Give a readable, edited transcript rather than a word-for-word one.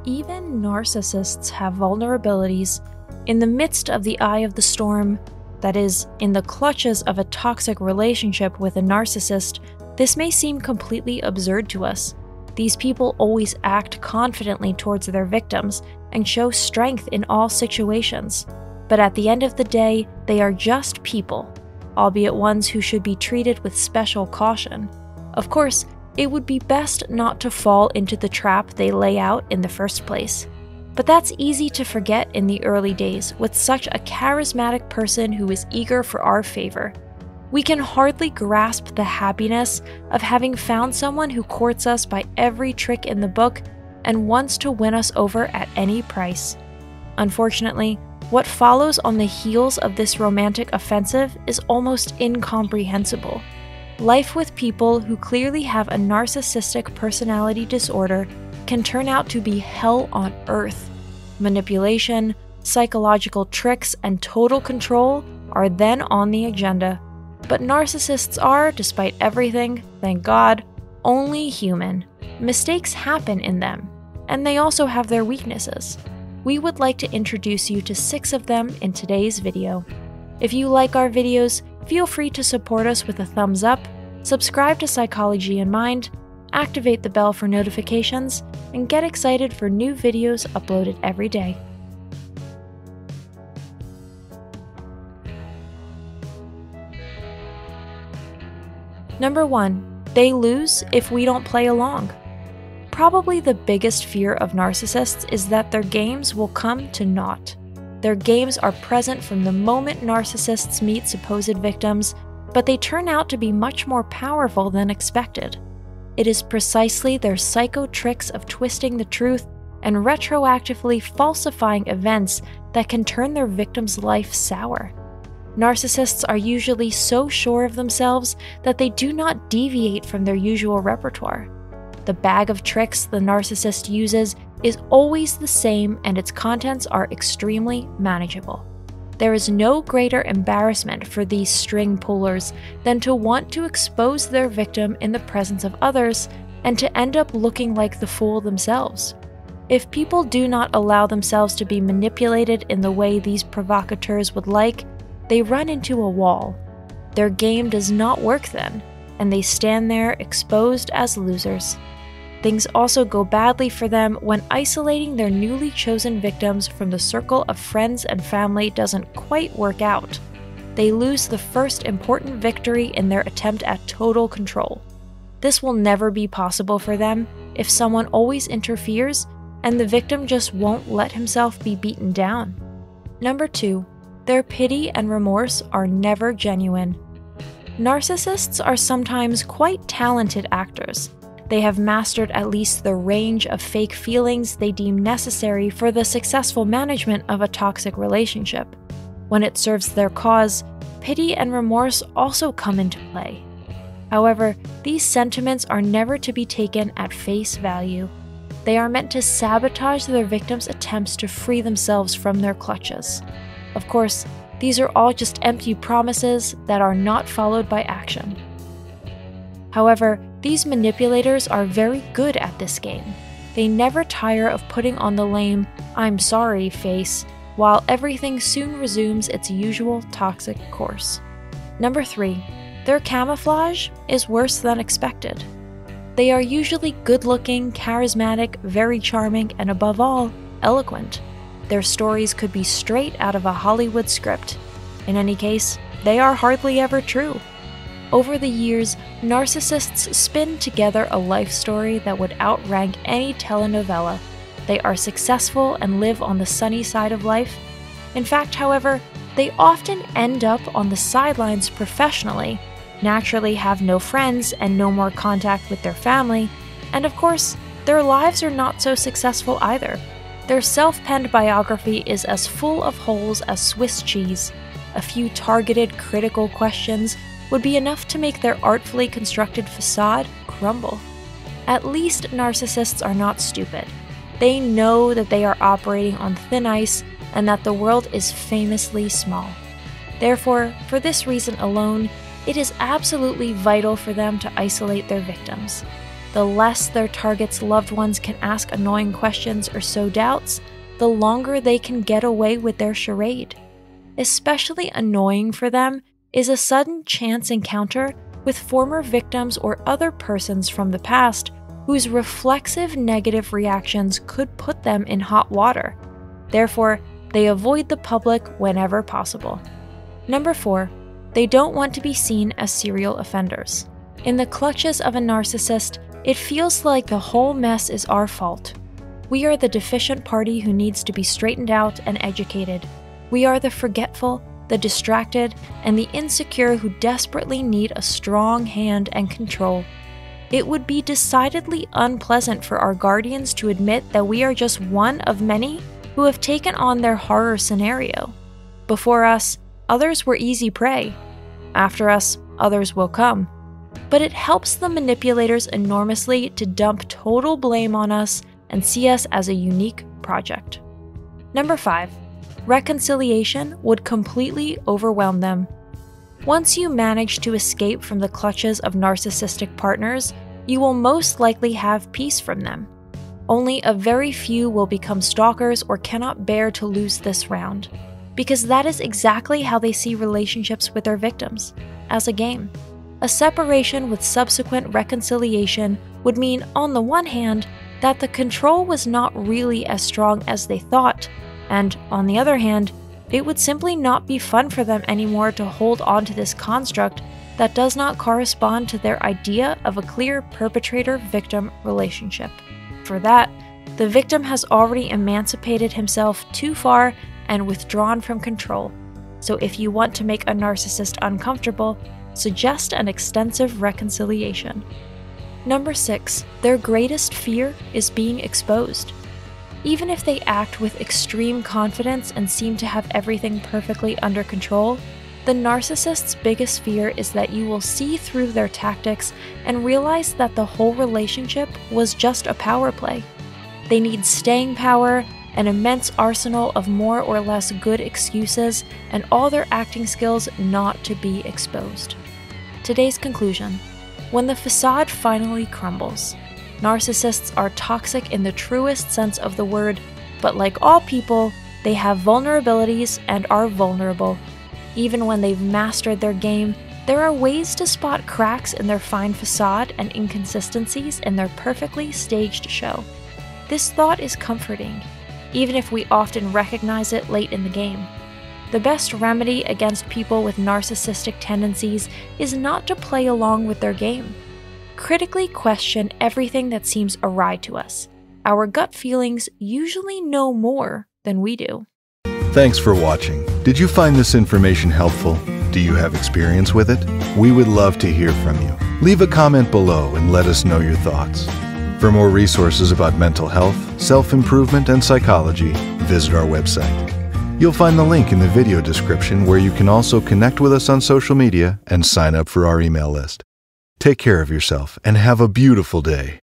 Even narcissists have vulnerabilities. In the midst of the eye of the storm, that is, in the clutches of a toxic relationship with a narcissist, this may seem completely absurd to us. These people always act confidently towards their victims and show strength in all situations. But at the end of the day, they are just people, albeit ones who should be treated with special caution. Of course, it would be best not to fall into the trap they lay out in the first place. But that's easy to forget in the early days with such a charismatic person who is eager for our favor. We can hardly grasp the happiness of having found someone who courts us by every trick in the book and wants to win us over at any price. Unfortunately, what follows on the heels of this romantic offensive is almost incomprehensible. Life with people who clearly have a narcissistic personality disorder can turn out to be hell on earth. Manipulation, psychological tricks, and total control are then on the agenda. But narcissists are, despite everything, thank God, only human. Mistakes happen in them, and they also have their weaknesses. We would like to introduce you to 6 of them in today's video. If you like our videos, feel free to support us with a thumbs up, subscribe to Psychology in Mind, activate the bell for notifications, and get excited for new videos uploaded every day. Number 1. They lose if we don't play along. Probably the biggest fear of narcissists is that their games will come to naught. Their games are present from the moment narcissists meet supposed victims, but they turn out to be much more powerful than expected. It is precisely their psycho tricks of twisting the truth and retroactively falsifying events that can turn their victim's life sour. Narcissists are usually so sure of themselves that they do not deviate from their usual repertoire. The bag of tricks the narcissist uses is always the same, and its contents are extremely manageable. There is no greater embarrassment for these string pullers than to want to expose their victim in the presence of others and to end up looking like the fool themselves. If people do not allow themselves to be manipulated in the way these provocateurs would like, they run into a wall. Their game does not work then, and they stand there exposed as losers. Things also go badly for them when isolating their newly chosen victims from the circle of friends and family doesn't quite work out. They lose the first important victory in their attempt at total control. This will never be possible for them if someone always interferes and the victim just won't let himself be beaten down. Number 2. Their pity and remorse are never genuine. Narcissists are sometimes quite talented actors. They have mastered at least the range of fake feelings they deem necessary for the successful management of a toxic relationship. When it serves their cause, pity and remorse also come into play. However, these sentiments are never to be taken at face value. They are meant to sabotage their victims' attempts to free themselves from their clutches. Of course, these are all just empty promises that are not followed by action. However, these manipulators are very good at this game. They never tire of putting on the lame, "I'm sorry" face, while everything soon resumes its usual toxic course. Number 3. Their camouflage is worse than expected. They are usually good-looking, charismatic, very charming, and above all, eloquent. Their stories could be straight out of a Hollywood script. In any case, they are hardly ever true. Over the years, narcissists spin together a life story that would outrank any telenovela. They are successful and live on the sunny side of life. In fact, however, they often end up on the sidelines professionally, naturally have no friends and no more contact with their family, and of course, their lives are not so successful either. Their self-penned biography is as full of holes as Swiss cheese. A few targeted, critical questions would be enough to make their artfully constructed facade crumble. At least narcissists are not stupid. They know that they are operating on thin ice and that the world is famously small. Therefore, for this reason alone, it is absolutely vital for them to isolate their victims. the less their target's loved ones can ask annoying questions or sow doubts, the longer they can get away with their charade. Especially annoying for them is a sudden chance encounter with former victims or other persons from the past whose reflexive negative reactions could put them in hot water. Therefore, they avoid the public whenever possible. Number 4, they don't want to be seen as serial offenders. In the clutches of a narcissist, it feels like the whole mess is our fault. We are the deficient party who needs to be straightened out and educated. We are the forgetful, the distracted, and the insecure who desperately need a strong hand and control. It would be decidedly unpleasant for our guardians to admit that we are just one of many who have taken on their horror scenario. Before us, others were easy prey. After us, others will come. But it helps the manipulators enormously to dump total blame on us and see us as a unique project. Number 5, reconciliation would completely overwhelm them. Once you manage to escape from the clutches of narcissistic partners, you will most likely have peace from them. Only a very few will become stalkers or cannot bear to lose this round, because that is exactly how they see relationships with their victims, as a game. A separation with subsequent reconciliation would mean, on the one hand, that the control was not really as strong as they thought, and on the other hand, it would simply not be fun for them anymore to hold on to this construct that does not correspond to their idea of a clear perpetrator-victim relationship. For that, the victim has already emancipated himself too far and withdrawn from control. So if you want to make a narcissist uncomfortable, suggest an extensive reconciliation. Number 6, their greatest fear is being exposed. Even if they act with extreme confidence and seem to have everything perfectly under control, the narcissist's biggest fear is that you will see through their tactics and realize that the whole relationship was just a power play. They need staying power, an immense arsenal of more or less good excuses, and all their acting skills not to be exposed. Today's conclusion: when the facade finally crumbles, narcissists are toxic in the truest sense of the word, but like all people, they have vulnerabilities and are vulnerable. Even when they've mastered their game, there are ways to spot cracks in their fine facade and inconsistencies in their perfectly staged show. This thought is comforting, even if we often recognize it late in the game. The best remedy against people with narcissistic tendencies is not to play along with their game. Critically question everything that seems awry to us. Our gut feelings usually know more than we do. Thanks for watching. Did you find this information helpful? Do you have experience with it? We would love to hear from you. Leave a comment below and let us know your thoughts. For more resources about mental health, self-improvement, and psychology, visit our website. You'll find the link in the video description where you can also connect with us on social media and sign up for our email list. Take care of yourself and have a beautiful day.